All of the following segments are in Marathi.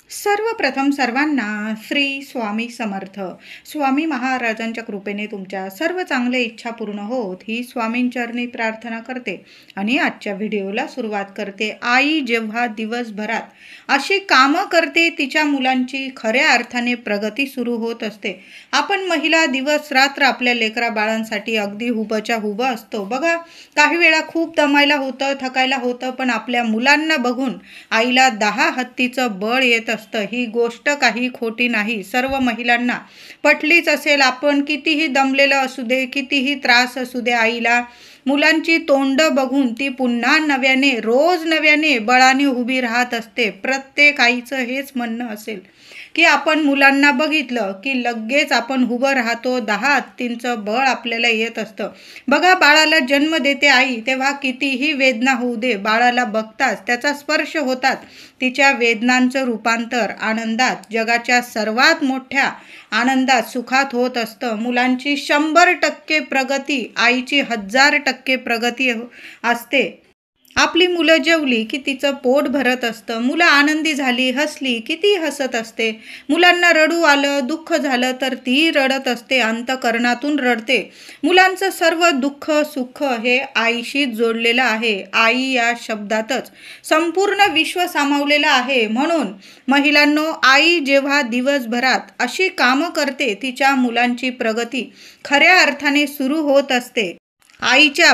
सर्वप्रथम सर्वांना श्री स्वामी समर्थ. स्वामी महाराजांच्या कृपेने तुमच्या सर्व चांगल्या इच्छा पूर्ण होत ही स्वामींचरणी प्रार्थना करते आणि आजच्या व्हिडिओला सुरुवात करते. आई जेव्हा दिवसभरात अशी कामं करते तिच्या मुलांची खऱ्या अर्थाने प्रगती सुरू होत असते. आपण महिला दिवस रात्र आपल्या लेकरा बाळांसाठी अगदी हुबच्या हुब असतो. बघा, काही वेळा खूप दमायला होतं, थकायला होतं, पण आपल्या मुलांना बघून आईला 10 हत्तीचं बळ येत असतं. ही गोष्ट काही खोटी नाही, सर्व महिलांना पटलीच असेल. आपण कितीही दमलेलं असू दे, कितीही त्रास असू दे, आईला मुलांची तोंड बघून ती पुन्हा नव्याने रोज नव्याने बळाने उभी राहत असते. प्रत्येक आईचं हेच म्हणणं असेल की आपण मुलांना बघितलं की लगेच आपण उभं राहतो. 10 हत्तींचं बळ आपल्याला येत असतं. बघा, बाळाला जन्म देते आई, तेव्हा कितीही वेदना होऊ दे, बाळाला बघताच त्याचा स्पर्श होतात तिच्या वेदनांचं रूपांतर आनंदात, जगाच्या सर्वात मोठ्या आनंदात, सुखात होत असतं. मुलांची 100% प्रगती आईची 1000% प्रगती असते. आपली मुलं जेवली की तिचं पोट भरत असतं. मुलं आनंदी झाली, हसली की ती हसत असते. मुलांना रडू आलं, दुःख झालं तर ती रडत असते, अंतःकरणातून रडते. मुलांचं सर्व दुःख सुख हे आईशी जोडलेलं आहे. आई या शब्दातच संपूर्ण विश्व सामावलेलं आहे. म्हणून महिलांनो, आई जेव्हा दिवसभरात अशी कामं करते तिच्या मुलांची प्रगती खऱ्या अर्थाने सुरू होत असते.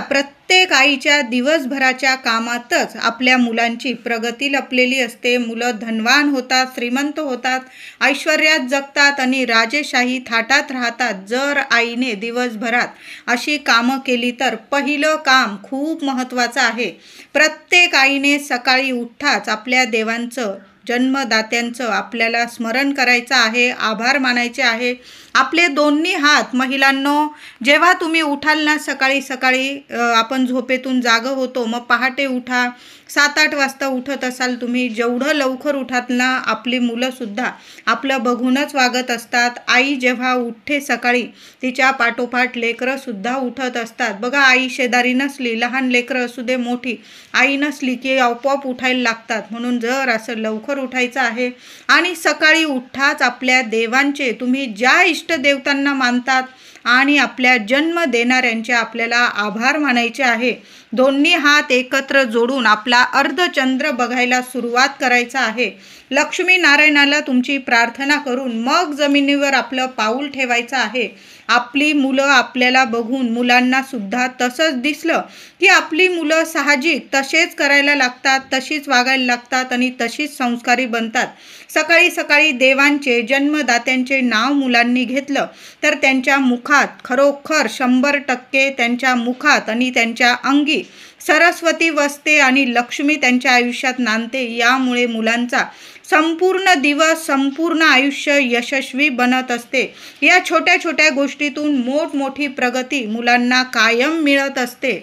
प्रत्येक आईच्या दिवसभराच्या कामातच आपल्या मुलांची प्रगती लपलेली असते. मुलं धनवान होतात, श्रीमंत होतात, ऐश्वर्यात जगतात आणि राजेशाही थाटात राहतात. जर आईने दिवसभरात अशी कामं केली तर पहिलं काम खूप महत्त्वाचं आहे. प्रत्येक आईने सकाळी उठताच आपल्या देवांचं, जन्मदात्यांचं आपल्याला स्मरण करायचं आहे, आभार मानायचे आहे. आपले दोन्ही हात महिलांनो, जेव्हा तुम्ही उठाल ना सकाळी सकाळी, आपण झोपेतून जागं होतो, मग पहाटे उठा, 7-8 वाजता उठत असाल तुम्ही, जेवढं लवकर उठाल ना आपली मुलंसुद्धा आपलं बघूनच वागत असतात. आई जेव्हा उठते सकाळी तिच्या पाठोपाठ लेकरंसुद्धा उठत असतात. बघा, आई शेजारी नसली, लहान लेकरं असू दे मोठी, आई नसली की आपोआप उठायला लागतात. म्हणून जर असं लवकर उठायचं आहे आणि सकाळी उठाच आपल्या देवांचे, तुम्ही ज्या इष्टदेवतांना मानतात आणि आपल्या जन्म देणाऱ्यांचे आपल्याला आभार मानायचे आहे. दोन्ही हात एकत्र जोडून आपला अर्धचंद्र बघायला सुरुवात करायचा आहे. लक्ष्मी नारायणाला तुमची प्रार्थना करून मग जमिनीवर आपलं पाऊल ठेवायचं आहे. आपली मुलं आपल्याला बघून मुलांना सुद्धा तसंच दिसलं की आपली मुलं साहजिक तसेच करायला लागतात, तशीच वागायला लागतात आणि तशीच संस्कारी बनतात. सकाळी सकाळी देवांचे, जन्मदात्यांचे नाव मुलांनी घेतलं तर त्यांच्या मुखात खरोखर 100% त्यांच्या मुखात आणि त्यांच्या अंगी सरस्वती वसते आणि लक्ष्मी त्यांच्या आयुष्यात नांदते. यामुळे मुलांचा संपूर्ण दिवस, संपूर्ण आयुष्य यशस्वी बनत असते. या छोट्या छोट्या गोष्टीतून मोठमोठी प्रगती मुलांना कायम मिळत असते.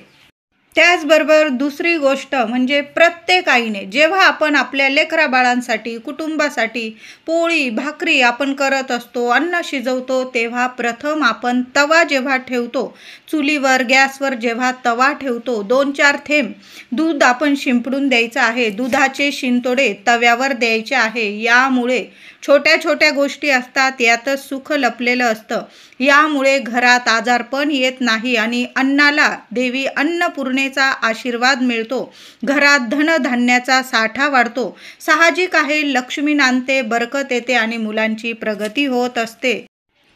त्याचबरोबर दुसरी गोष्ट म्हणजे प्रत्येक आईने जेव्हा आपण आपल्या लेकरा बाळांसाठी, कुटुंबासाठी पोळी भाकरी आपण करत असतो, अन्न शिजवतो, तेव्हा प्रथम आपण तवा जेव्हा ठेवतो चुलीवर, गॅसवर जेव्हा तवा ठेवतो, 2-4 थेंब दूध आपण शिंपडून द्यायचं आहे. दुधाचे शिंतोडे तव्यावर द्यायचे आहे. यामुळे छोट्या छोट्या गोष्टी असतात, यातच सुख लपलेलं असतं. यामुळे घरात आजारपण येत नाही आणि अन्नाला देवी अन्नपूर्णेचा आशीर्वाद मिळतो. घरात धनधान्याचा साठा वाढतो. साहजिक आहे, लक्ष्मी नांदते, बरकत येते आणि मुलांची प्रगती होत असते.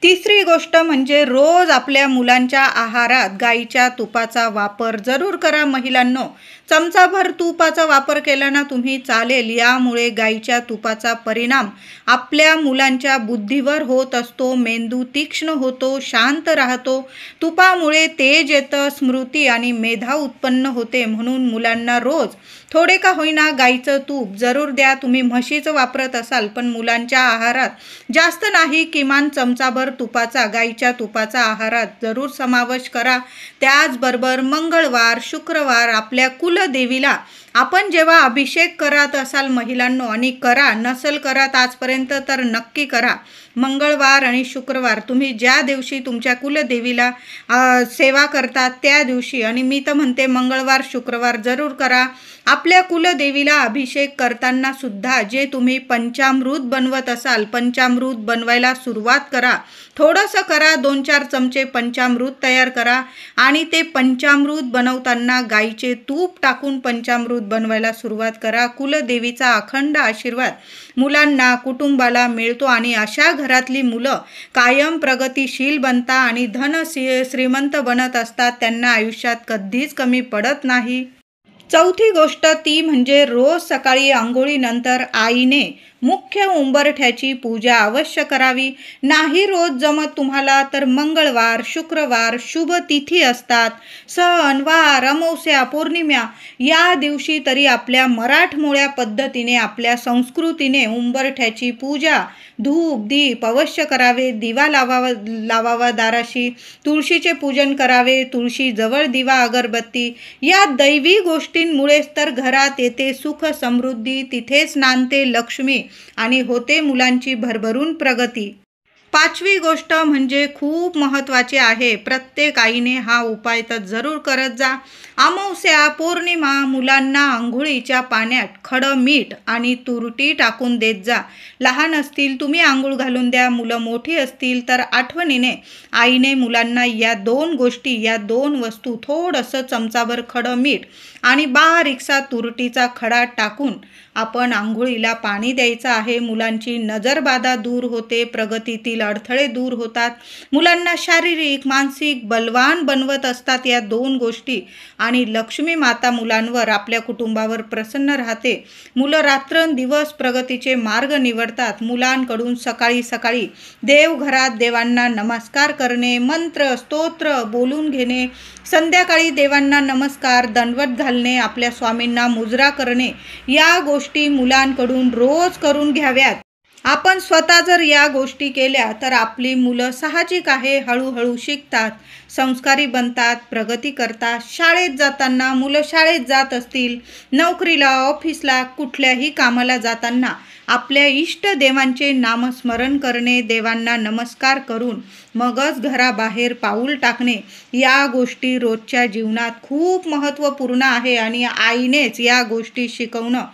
तिसरी गोष्ट म्हणजे रोज आपल्या मुलांच्या आहारात गाईच्या तुपाचा वापर जरूर करा. महिलांनो, चमचाभर तुपाचा वापर केला ना तुम्ही चालेल. यामुळे गाईच्या तुपाचा परिणाम आपल्या मुलांच्या बुद्धीवर होत असतो. मेंदू तीक्ष्ण होतो, शांत राहतो. तुपामुळे तेज येतं, स्मृती आणि मेधा उत्पन्न होते. म्हणून मुलांना रोज थोडे का होईना गाईचं तूप जरूर द्या. तुम्ही म्हशीचं वापरत असाल पण मुलांच्या आहारात जास्त नाही, किमान चमचाभर तुपाचा, गाईच्या तुपाचा आहारात जरूर समावेश करा. त्याचबरोबर मंगळवार, शुक्रवार आपल्या कुलदेवीला आपण जेव्हा अभिषेक करत असाल महिलांनो, आणि करा, नसल करत आजपर्यंत तर नक्की करा. मंगळवार आणि शुक्रवार तुम्ही ज्या दिवशी तुमच्या कुलदेवीला सेवा करतात त्या दिवशी, आणि मी तर म्हणते मंगळवार शुक्रवार जरूर करा. आपल्या कुलदेवीला अभिषेक करताना सुद्धा जे तुम्ही पंचामृत बनवत असाल, पंचामृत बनवायला सुरुवात करा. थोडंसं करा, 2-4 चमचे पंचामृत तयार करा, आणि ते पंचामृत बनवताना गाईचे तूप टाकून पंचामृत बनवायला सुरुवात करा. कुलदेवीचा अखंड आशीर्वाद मुलांना, कुटुंबाला मिळतो, आणि अशा घरातली मुलं कायम प्रगतिशील बनतात आणि श्रीमंत बनत असतात. त्यांना आयुष्यात कधीच कमी पडत नाही. चौथी गोष्ट ती म्हणजे रोज सकाळी अंघोळीनंतर आईने मुख्य उंबरठ्याची पूजा अवश्य करावी. नाही रोज जमत तुम्हाला तर मंगळवार, शुक्रवार शुभ तिथी असतात, सण, वार, अमावस्या, पौर्णिमा या दिवशी तरी आपल्या मराठमोळ्या पद्धतीने, आपल्या संस्कृतीने उंबरठ्याची पूजा, धूप दीप अवश्य करावे. दिवा लावावा दाराशी, तुळशीचे पूजन करावे, तुळशी जवळ दिवा अगरबत्ती. या दैवी गोष्टींमुळेच तर घरात येते सुख समृद्धी, तिथेच नांदते लक्ष्मी आणि होते मुलांची भरभरून प्रगती. पाचवी गोष्ट म्हणजे खूप महत्त्वाची आहे. प्रत्येक आईने हा उपाय तर जरूर करत जा. अमावस्या, पौर्णिमा मुलांना आंघोळीच्या पाण्यात खडं मीठ आणि तुरटी टाकून देत जा. लहान असतील तुम्ही आंघोळ घालून द्या, मुलं मोठी असतील तर आठवणीने आईने मुलांना या 2 गोष्टी, या 2 वस्तू, थोडंसं चमचाभर खडं मीठ आणि बारीकसा तुरटीचा खडा टाकून आपण आंघोळीला पाणी द्यायचं आहे. मुलांची नजरबाधा दूर होते, प्रगतीतील अडथळे दूर होतात, मुलांना शारीरिक मानसिक बलवान बनवत असतात या 2 गोष्टी, आणि लक्ष्मी माता मुलांवर, आपल्या कुटुंबावर प्रसन्न राहते. मुलं रात्रंदिवस प्रगतीचे मार्ग निवडतात. मुलांकडून सकाळी सकाळी देवघरात देवांना नमस्कार करणे, मंत्र स्तोत्र बोलून घेणे, संध्याकाळी देवांना नमस्कार दंडवत घालणे, आपल्या स्वामींना मुजरा करणे, या गोष्टी मुलांकडून रोज करून घ्याव्यात. आपण स्वतः जर या गोष्टी केल्या तर आपली मुलं साहजिक आहे हळूहळू शिकतात, संस्कारी बनतात, प्रगती करतात. शाळेत जाताना मुलं शाळेत जात असतील, नोकरीला, ऑफिसला, कुठल्याही कामाला जाताना आपल्या इष्ट देवांचे नामस्मरण करणे, देवांना नमस्कार करून मगच घराबाहेर पाऊल टाकणे, या गोष्टी रोजच्या जीवनात खूप महत्त्वपूर्ण आहे, आणि आईनेच या गोष्टी शिकवणं.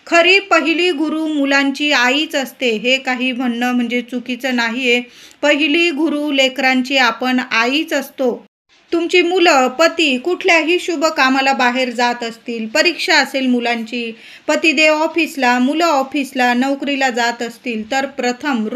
खरी पहिली गुरु मुलांची आईच असते, हे काही म्हणणं म्हणजे चुकीचं नाही आहे. पहिली गुरु लेकरांची आपण आईच असतो. तुमची मुलं, पती कुठल्याही शुभ कामाला बाहेर जात असतील, परीक्षा असेल मुलांची, पतिदेव ऑफिसला, मुलं ऑफिसला, नोकरीला जात असतील, तर प्रथम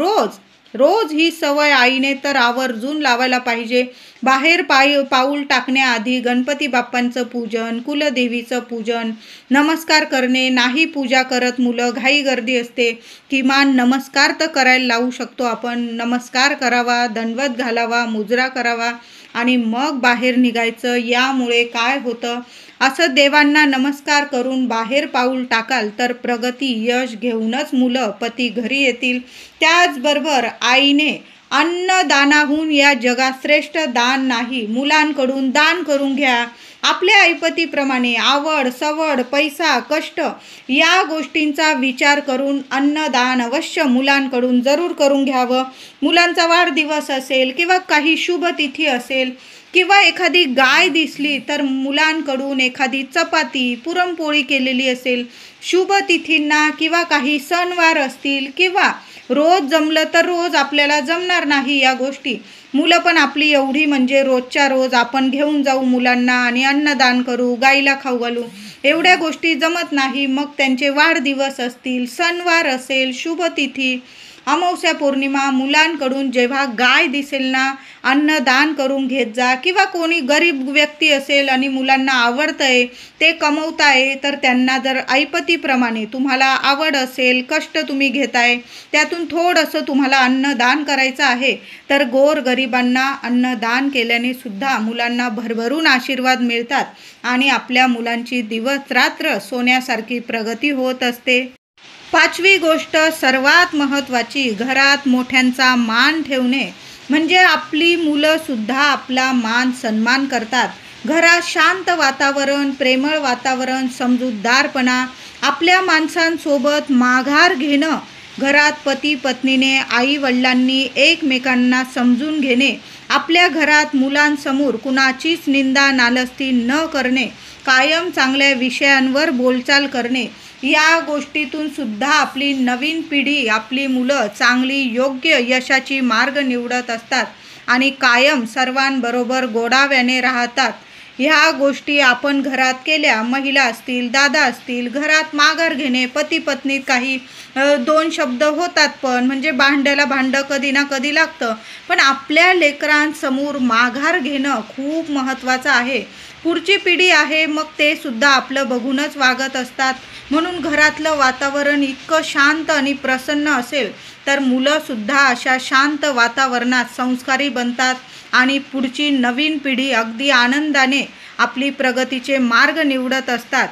रोज ही सवय आईने तर आवर्जून लावायला पाहिजे. बाहेर पाऊल टाकण्याआधी गणपती बाप्पांचं पूजन, कुलदेवीचं पूजन, नमस्कार करणे. नाही पूजा करत मुलं, घाई गर्दी असते, किमान नमस्कार तर करायला लावू शकतो आपण. नमस्कार करावा, दंडवत घालावा, मुजरा करावा, आणि मग बाहेर निघायचं. यामुळे काय होतं, असं देवांना नमस्कार करून बाहेर पाऊल टाकाल तर प्रगती, यश घेऊनच मुलं, पती घरी येतील. त्याचबरोबर आईने अन्नदानाहून या जगात श्रेष्ठ दान नाही. मुलांकडून दान करून घ्या. आपल्या ऐपतीप्रमाणे आवड, सवड, पैसा, कष्ट या गोष्टींचा विचार करून अन्नदान अवश्य मुलांकडून जरूर करून घ्यावं. मुलांचा वाढदिवस असेल किंवा काही शुभ तिथी असेल किंवा एखादी गाय दिसली तर मुलांकडून एखादी चपाती, पुरणपोळी केलेली असेल, शुभ तिथींना किंवा काही सणवार असतील, किंवा रोज जमलं तर रोज आपल्याला जमणार नाही या गोष्टी, मुलं पण आपली एवढी म्हणजे रोजच्या रोज आपण घेऊन जाऊ मुलांना आणि अन्नदान करू, गाईला खाऊ घालू, एवढ्या गोष्टी जमत नाही. मग त्यांचे वाढदिवस असतील, सणवार असेल, शुभतिथी, अमावस्या, पौर्णिमा, मुलांकडून जेव्हा गाय दिसेल ना, अन्नदान करून घेत जा. किंवा कोणी गरीब व्यक्ती असेल आणि मुलांना आवडतंय, ते कमवताय, तर त्यांना जर ऐपतीप्रमाणे तुम्हाला आवड असेल, कष्ट तुम्ही घेताय, त्यातून थोडंसं तुम्हाला अन्नदान करायचं आहे, तर गोरगरिबांना अन्नदान केल्याने सुद्धा मुलांना भरभरून आशीर्वाद मिळतात आणि आपल्या मुलांची दिवस रात्र सोन्यासारखी प्रगती होत असते. पाचवी गोष्ट सर्वात महत्त्वाची, घरात मोठ्यांचा मान ठेवणे, म्हणजे आपली मुलं सुद्धा आपला मान सन्मान करतात. घरात शांत वातावरण, प्रेमळ वातावरण, समजूतदारपणा, आपल्या माणसांसोबत माघार घेणं, घरात पती पत्नीने, आई वडिलांनी एकमेकांना समजून घेणे, आपल्या घरात मुलांसमोर कुणाचीच निंदा नालस्ती न करणे, कायम चांगल्या विषयांवर बोलचाल करणे, या गोष्टीतून सुद्धा आपली नवीन पिढी, आपली मुलं चांगली योग्य यशाची मार्ग निवडत असतात आणि कायम सर्वांबरोबर गोडाव्याने राहतात. ह्या गोष्टी आपण घरात केल्या, महिला असतील, दादा असतील, घरात माघार घेणे, पती पत्नीत काही दोन शब्द होतात, पण म्हणजे भांड्याला भांडं कधी ना कधी लागतं, पण आपल्या लेकरांसमोर माघार घेणं खूप महत्त्वाचं आहे. पुढची पिढी आहे, मग ते सुद्धा आपलं बघूनच वागत असतात. म्हणून घरातलं वातावरण इतकं शांत आणि प्रसन्न असेल तर मुलंसुद्धा अशा शांत वातावरणात संस्कारी बनतात आणि पुढची नवीन पिढी अगदी आनंदाने आपली प्रगतीचे मार्ग निवडत असतात.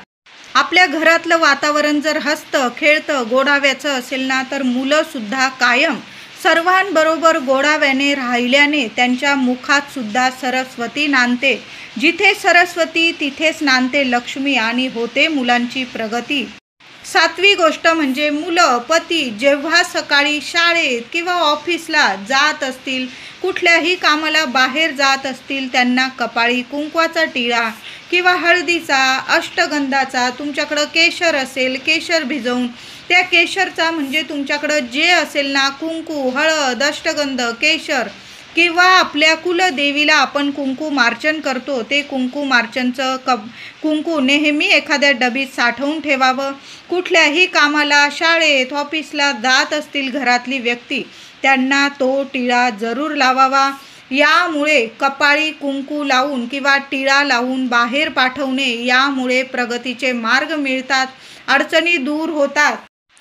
आपल्या घरातलं वातावरण जर हसतं, खेळतं, गोडाव्याचं असेल ना, तर मुलंसुद्धा कायम सर्वांबरोबर गोडाव्याने राहिल्याने त्यांच्या मुखात सुद्धा सरस्वती नांदते. जिथे सरस्वती तिथेच नांदते लक्ष्मी आणि होते मुलांची प्रगती. 7वी गोष्ट म्हणजे मुलं, पती जेव्हा सकाळी शाळेत किंवा ऑफिसला जात असतील, कुठल्याही कामाला बाहेर जात असतील, त्यांना कपाळी कुंकवाचा टिळा किंवा हळदीचा, अष्टगंधाचा, तुमच्याकडं केशर असेल, केशर भिजवून त्या केशरचा म्हणजे तुमच्याकडं जे असेल ना, कुंकू, हळद, अष्टगंध, केशर किंवा आपल्या कुलदेवीला आपण कुंकुमार्चन करतो, ते कुंकुमार्चनचं कुंकू नेहमी एखाद्या डबीत साठवून ठेवावं. कुठल्याही कामाला, शाळेत, ऑफिसला जात असतील घरातली व्यक्ती, त्यांना तो टिळा जरूर लावावा. यामुळे कपाळी कुंकू लावून किंवा टिळा लावून बाहेर पाठवणे, यामुळे प्रगतीचे मार्ग मिळतात, अडचणी दूर होतात.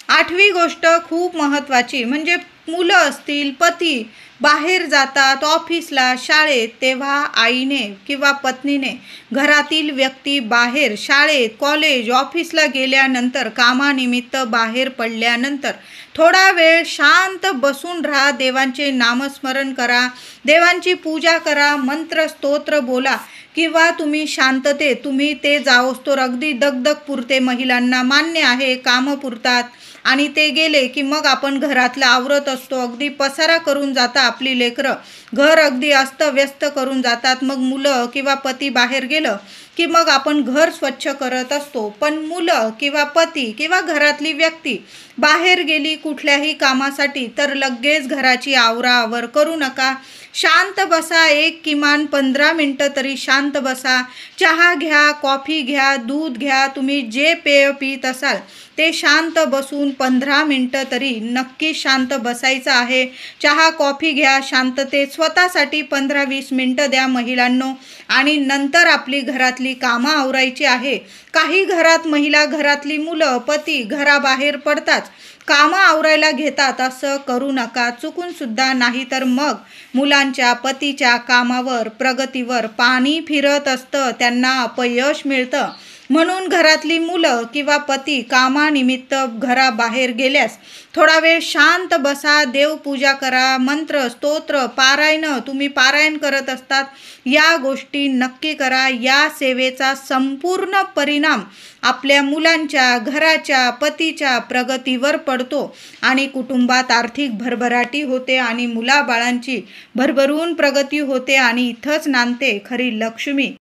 8वी गोष्ट खूप महत्त्वाची म्हणजे मुलं असतील, पती बाहेर जातात ऑफिसला, शाळेत, तेव्हा आईने किंवा पत्नीने घरातील व्यक्ती बाहेर शाळेत, कॉलेज, ऑफिसला गेल्यानंतर, कामानिमित्त बाहेर पडल्यानंतर थोडा वेळ शांत बसून राहा, देवांचे नामस्मरण करा, देवांची पूजा करा, मंत्र स्तोत्र बोला किंवा तुम्ही शांततेत तुम्ही ते जाओस्तोर अगदी दगदग पुरते, महिलांना मान्य आहे, कामं पुरतात आणि ते गेले की मग आपण घरातलं आवरत असतो, अगदी पसारा करून जाता आपली लेकरं, घर अगदी अस्तव्यस्त करून जातात. मग मुलं किंवा पती बाहेर गेलं की मग आपण घर स्वच्छ करत असतो, पण मुलं किंवा पती किंवा घरातली व्यक्ती बाहेर गेली कुठल्याही कामासाठी तर लगेच घराची आवराआवर करू नका. शांत बसा, एक किमान 15 मिनटं तरी शांत बसा. चहा घ्या, कॉफी घ्या, दूध घ्या, तुम्ही जे पेय पीत असाल ते शांत बसून 15 मिनटं तरी नक्की शांत बसायचं आहे. चहा कॉफी घ्या, शांततेत स्वतःसाठी 15-20 मिनटं द्या महिलांनो आणि नंतर आपली घरातली कामं आवरायची आहे. काही घरात महिला, घरातली मुलं, पती घराबाहेर पडताच कामं आवरायला घेतात, असं करू नका चुकून सुद्धा, नाही तर मग मुलांच्या, पतीच्या कामावर, प्रगतीवर पाणी फिरत असतं, त्यांना अपयश मिळतं. म्हणून घरातली मुलं किंवा पती कामानिमित्त घराबाहेर गेल्यास थोडा वेळ शांत बसा, देवपूजा करा, मंत्र स्तोत्र पारायण तुम्ही पारायण करत असतात, या गोष्टी नक्की करा. या सेवेचा संपूर्ण परिणाम आपल्या मुलांच्या, घराच्या, पतीच्या प्रगतीवर पडतो आणि कुटुंबात आर्थिक भरभराटी होते आणि मुलाबाळांची भरभरून प्रगती होते आणि इथंच नांदते खरी लक्ष्मी.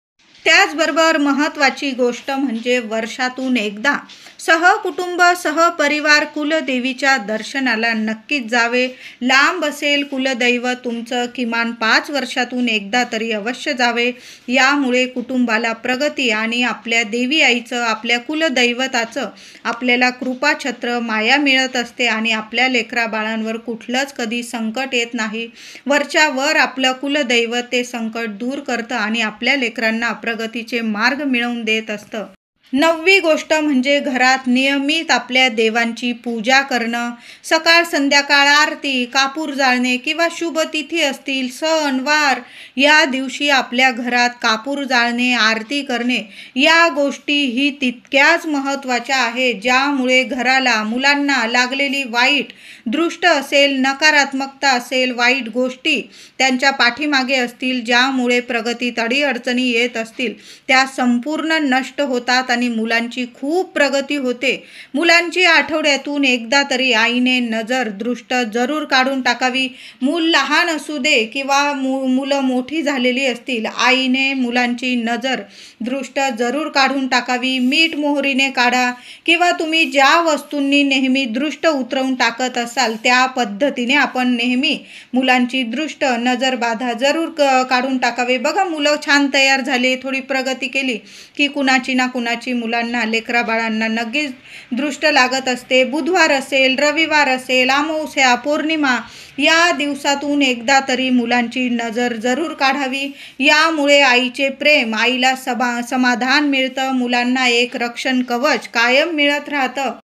त्याचबरोबर महत्त्वाची गोष्ट म्हणजे वर्षातून एकदा सहकुटुंब, सहपरिवार कुलदेवीच्या दर्शनाला नक्कीच जावे. लांब असेल कुलदैवत तुमचं, किमान 5 वर्षातून एकदा तरी अवश्य जावे. यामुळे कुटुंबाला प्रगती आणि आपल्या देवी आईचं, आपल्या कुलदैवताचं आपल्याला कृपाछत्र, माया मिळत असते आणि आपल्या लेकरा बाळांवर कुठलंच कधी संकट येत नाही. वरच्या वर आपलं कुलदैवत ते संकट दूर करतं आणि आपल्या लेकरांना प्रगतीचे मार्ग मिळवून देत असतं. 9वी गोष्ट म्हणजे घरात नियमित आपल्या देवांची पूजा करणं. सकाळ संध्याकाळ आरती, कापूर जाळणे किंवा शुभ तिथी असतील, सण वार या दिवशी आपल्या घरात कापूर जाळणे, आरती करणे या गोष्टी ही तितक्याच महत्त्वाच्या आहेत, ज्यामुळे घराला, मुलांना लागलेली वाईट दृष्ट असेल, नकारात्मकता असेल, वाईट गोष्टी त्यांच्या पाठीमागे असतील, ज्यामुळे प्रगतीत अडीअडचणी येत असतील, त्या संपूर्ण नष्ट होतात आणि मुलांची खूप प्रगती होते. मुलांची आठवड्यातून एकदा तरी आईने नजर दृष्ट जरूर काढून टाकावी. मूल लहान असू दे किंवा मुलं मोठी झालेली असतील, आईने मुलांची नजर दृष्ट जरूर काढून टाकावी. मीठ मोहरीने काढा किंवा तुम्ही ज्या वस्तूंनी नेहमी दृष्ट उतरवून टाकत असाल त्या पद्धतीने आपण नेहमी मुलांची दृष्ट नजर बाधा जरूर काढून टाकावे. बघा, मुलं छान तयार झाले, थोडी प्रगती केली की कुणाची ना कुणाची मुलांना, लेकरा बाळांना नक्कीच दृष्ट लागत असते. बुधवार असेल, रविवार असेल, अमावस्या, पौर्णिमा या दिवसातून एकदा तरी मुलांची नजर जरूर काढावी. यामुळे आईचे प्रेम, आईला समाधान मिळतं, मुलांना एक रक्षण कवच कायम मिळत राहतं.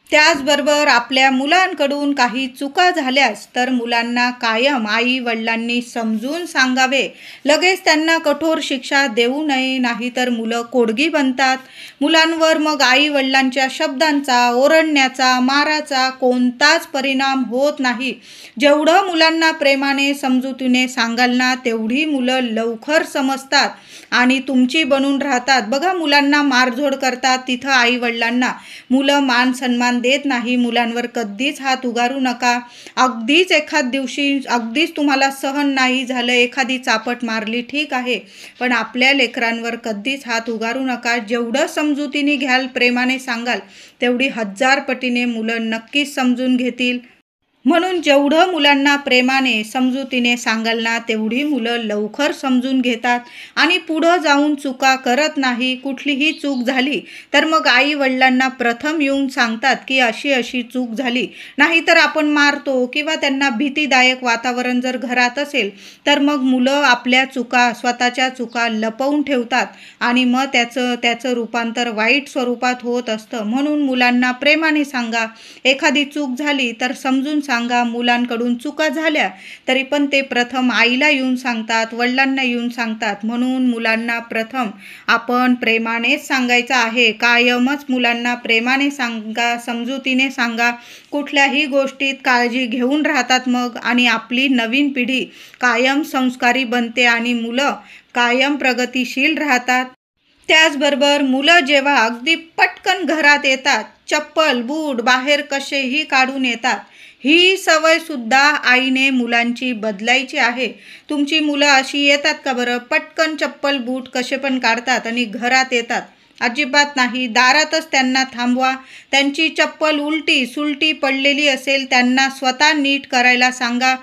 त्याचबरोबर आपल्या मुलांकडून काही चुका झाल्यास तर मुलांना कायम आई वडिलांनी समजून सांगावे. लगेच त्यांना कठोर शिक्षा देऊ नये, नाहीतर मुलं कोडगी बनतात. मुलांवर मग आई वडिलांच्या शब्दांचा, ओरडण्याचा, माराचा कोणताच परिणाम होत नाही. जेवढं मुलांना प्रेमाने, समजुतीने सांगाल ना, तेवढी मुलं लवकर समजतात आणि तुमची बनून राहतात. बघा, मुलांना मारझोड करतात, तिथं आई वडिलांना मुलं मान सन्मान देत नाही. मुलांवर कधीच हात उगारू नका. अगदीच एखाद दिवशी अगदीच तुम्हाला सहन नाही झालं, एखादी चापट मारली, ठीक आहे, पण आपल्या लेकरांवर कधीच हात उगारू नका. जेवढं समजुतीने घ्याल, प्रेमाने सांगाल, तेवढी 1000 पटीने मुलं नक्कीच समजून घेतील. म्हणून जेवढं मुलांना प्रेमाने, समजुतीने सांगाल ना, तेवढी मुलं लवकर समजून घेतात आणि पुढं जाऊन चुका करत नाही. कुठलीही चूक झाली तर मग आई वडिलांना प्रथम येऊन सांगतात की अशी अशी चूक झाली. नाहीतर आपण मारतो किंवा त्यांना भीतीदायक वातावरण जर घरात असेल तर मग मुलं आपल्या चुका, स्वतःच्या चुका लपवून ठेवतात आणि मग त्याचं रूपांतर वाईट स्वरूपात होत असतं. म्हणून मुलांना प्रेमाने सांगा. एखादी चूक झाली तर समजून सांगा. मुलांकडून चुका झाल्या तरी पण ते प्रथम आईला येऊन सांगतात, वडिलांना येऊन सांगतात. म्हणून मुलांना प्रथम आपण प्रेमानेच सांगायचं आहे. कायमच मुलांना प्रेमाने सांगा, समजुतीने सांगा. कुठल्याही गोष्टीत काळजी घेऊन राहतात मग, आणि आपली नवीन पिढी कायम संस्कारी बनते आणि मुलं कायम प्रगतिशील राहतात. त्याचबरोबर मुलं जेव्हा अगदी पटकन घरात येतात, चप्पल बूट बाहेर कसेही काढून येतात, ही सवय सुद्धा आईने मुलांची बदलायची आहे. तुमची मुलं अशी येतात का बरं? पटकन चप्पल बूट कसे पण काढतात आणि घरात येतात? अजिबात नाही. दारातच त्यांना थांबवा. त्यांची चप्पल उलटी सुलटी पडलेली असेल, त्यांना स्वतः नीट करायला सांगा.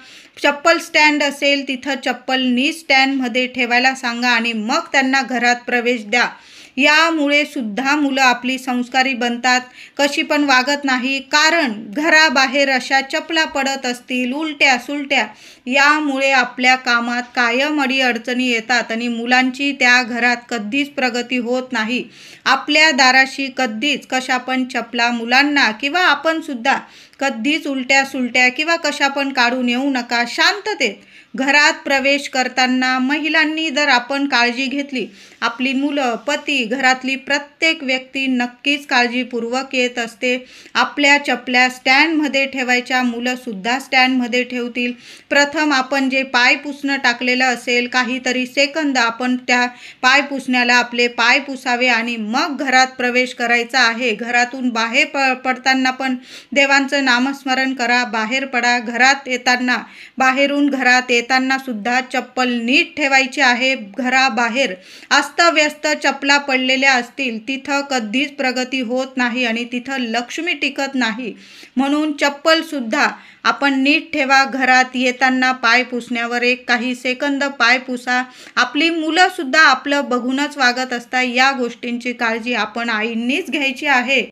चप्पल स्टँड असेल, तिथं चप्पल नीट स्टँडमध्ये ठेवायला सांगा आणि मग त्यांना घरात प्रवेश द्या. यामुळे सुद्धा मुलं आपली संस्कारी बनतात, कशी पण वागत नाही. कारण घराबाहेर अशा चपला पडत असतील, उलट्या सुलट्या, यामुळे आपल्या कामात कायम अडीअडचणी येतात आणि मुलांची त्या घरात कधीच प्रगती होत नाही. आपल्या दाराशी कधीच कशा पण चपला मुलांना किंवा आपण सुद्धा कधीच उलट्या सुलट्या किंवा कशा पण काढून येऊ नका. शांततेत घरात प्रवेश करताना महिलांनी जर आपण काळजी घेतली, आपली मुलं, पती, घरातली प्रत्येक व्यक्ती नक्कीच काळजीपूर्वक येत असते. आपल्या चपल्या स्टँडमध्ये ठेवायच्या, मुलंसुद्धा स्टँडमध्ये ठेवतील. प्रथम आपण जे पाय पुसणं टाकलेलं असेल, काहीतरी सेकंद आपण त्या पाय पुसण्याला आपले पाय पुसावे आणि मग घरात प्रवेश करायचा आहे. घरातून बाहेर पडताना पण देवांचं नामस्मरण करा, बाहेर पडा. घरात येताना, बाहेरून घरात येताना सुद्धा चप्पल नीट ठेवायची आहे. घराबाहेर अस्तव्यस्त चपला पडलेल्या असतील, तिथं कधीच प्रगती होत नाही आणि तिथं लक्ष्मी टिकत नाही. म्हणून चप्पल सुद्धा आपण नीट ठेवा. घरात येताना पाय पुसण्यावर एक काही सेकंद पाय पुसा. आपली मुलं सुद्धा आपलं बघूनच वागत असतात. या गोष्टींची काळजी आपण आईंनीच घ्यायची आहे.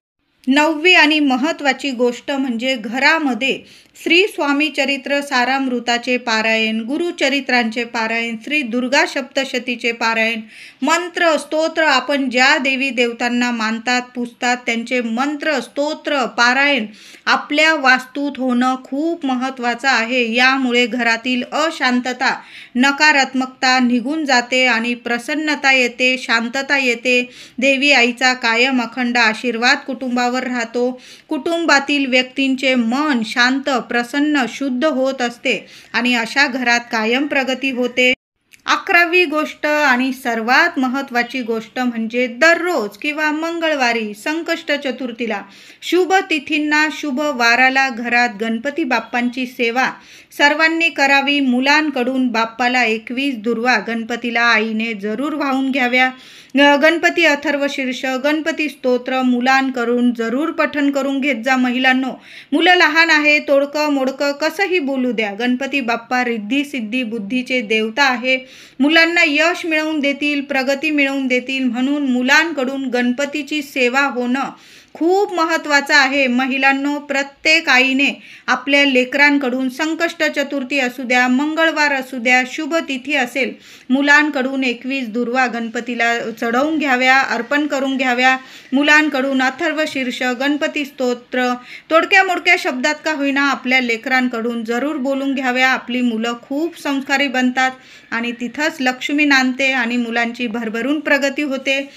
9वी आणि महत्त्वाची गोष्ट म्हणजे घरामध्ये श्री स्वामी चरित्र सारामृताचे पारायण, गुरुचरित्रांचे पारायण, श्री दुर्गा सप्तशतीचे पारायण, मंत्र स्तोत्र आपण ज्या देवी देवतांना मानतात पूजतात त्यांचे मंत्र स्तोत्र पारायण आपल्या वास्तूत होणं खूप महत्त्वाचं आहे. यामुळे घरातील अशांतता नकारात्मकता निघून जाते आणि प्रसन्नता येते, शांतता येते. देवी आईचा कायम अखंड आशीर्वाद कुटुंबावर राहतो. कुटुंबातील व्यक्तींचे मन शांत प्रसन्न शुद्ध होत असते आणि अशा घरात कायम प्रगती होते. 11वी गोष्ट आणि सर्वात महत्त्वाची गोष्ट म्हणजे दररोज किंवा मंगळवारी संकष्ट चतुर्थीला शुभ तिथींना शुभ वाराला घरात गणपती बाप्पांची सेवा सर्वांनी करावी. मुलांकडून बाप्पाला 21 दुर्वा गणपतीला आईने जरूर वाहून घ्याव्या. गणपती अथर्वशीर्ष गणपती स्तोत्र मुलांकडून जरूर पठण करून घेत जा. महिलांनो, मुलं लहान आहे, तोडकं मोडकं कसंही बोलू द्या. गणपती बाप्पा रिद्धी सिद्धी बुद्धीचे देवता आहे. मुलांना यश मिळवून देतील, प्रगती मिळवून देतील. म्हणून मुलांकडून गणपतीची सेवा होणं खूप महत्त्वाचं आहे. महिलांनो, प्रत्येक आईने आपल्या लेकरांकडून संकष्ट चतुर्थी असू द्या, मंगळवार असू द्या, शुभ तिथी असेल, मुलांकडून 21 दुर्वा गणपतीला चढवून घ्याव्या, अर्पण करून घ्याव्या. मुलांकडून अथर्वशीर्ष गणपती स्तोत्र तोडक्या मोडक्या शब्दात का होईना आपल्या लेकरांकडून जरूर बोलून घ्याव्या. आपली मुलं खूप संस्कारी बनतात आणि तिथंच लक्ष्मी नांदते आणि मुलांची भरभरून प्रगती होते.